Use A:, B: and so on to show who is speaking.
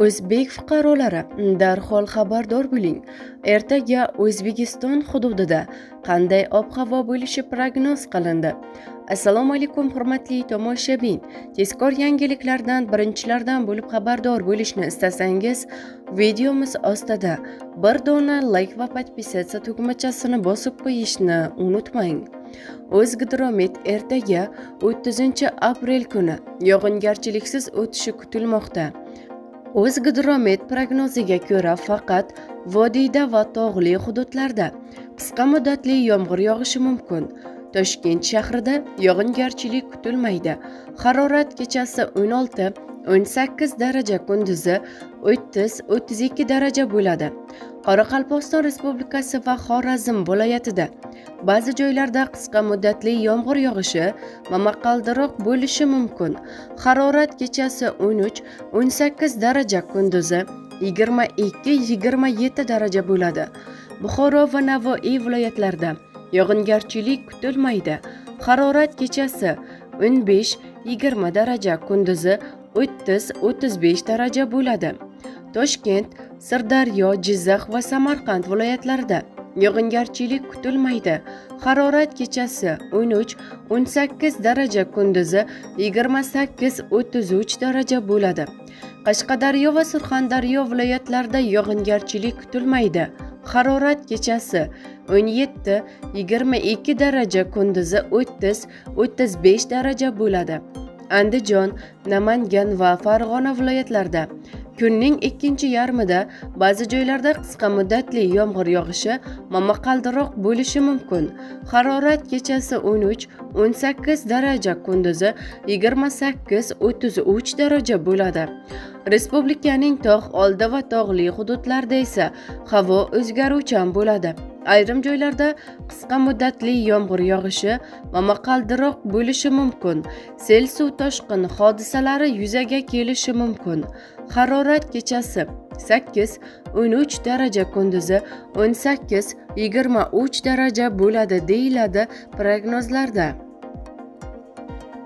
A: O'zbek fuqarolari darhol xabardor bo'ling. Ertaga O'zbekiston hududida qanday ob-havo bo'lishi prognoz qilindi. Assalomu alaykum hurmatli tomoshabin. Tezkor yangiliklardan birinchilardan bo'lib xabardor bo'lishni istasangiz, videomiz ostida bir dona like va podpisatsiya tugmachasini bosib qo'yishni unutmang. O'zgidromet ertaga 30-aprel kuni yog'ingarchiliksiz o'tishi kutilmoqda. O'zgidromet prognoziga ko'ra faqat vodiyda va tog'li hududlarda qisqa muddatli yomg'ir yog'ishi mumkin. Toshkent shahrida yog'ingarchilik kutilmaydi. Harorat kechasi 16-18 daraja, kunduzi 30-32 daraja bo'ladi. Qoraqalpog'iston Respublikasi va Xorazm viloyatida ba'zi joylarda qisqa muddatli yomg'ir yog'ishi va momaqaldiroq bo'lishi mumkin. Harorat kechasi 13-18 daraja, kunduzi 22-27 daraja bo'ladi. Buxoro va Navoiy viloyatlarida yog'ingarchilik kutilmaydi. Harorat kechasi 15-20 daraja, kunduzi 30-35 daraja bo'ladi. Toshkent, Sirdaryo, Jizzax va Samarqand viloyatlarida yog'ingarchilik kutilmaydi. Harorat kechasi 13-18 daraja, kunduzi 28-33 daraja bo'ladi. Qashqadaryo va Surxondaryo viloyatlarida yog'ingarchilik kutilmaydi. Harorat kechasi 17-22 daraja, kunduzi 30-35 daraja bo'ladi. Andijon, Namangan va Farg'ona viloyatlarida kunning ikkinchi yarmida ba'zi joylarda qisqa muddatli yomg'ir yog'ishi momaqaldiroq bo'lishi mumkin. Harorat kechasi 13-18 daraja, kunduzi 28-33 daraja bo'ladi. Respublikaning tog' oldi va tog'li hududlarida esa havo o'zgaruvchan bo'ladi. Ayrim joylarda qisqa muddatli yomg'ir yog'ishi va momaqaldiroq bo'lishi mumkin. Sel, suv toshqin hodisalari yuzaga kelishi mumkin. Harorat kechasi 8-13 daraja, kunduzi 18-23 daraja bo'ladi deyiladi prognozlarda.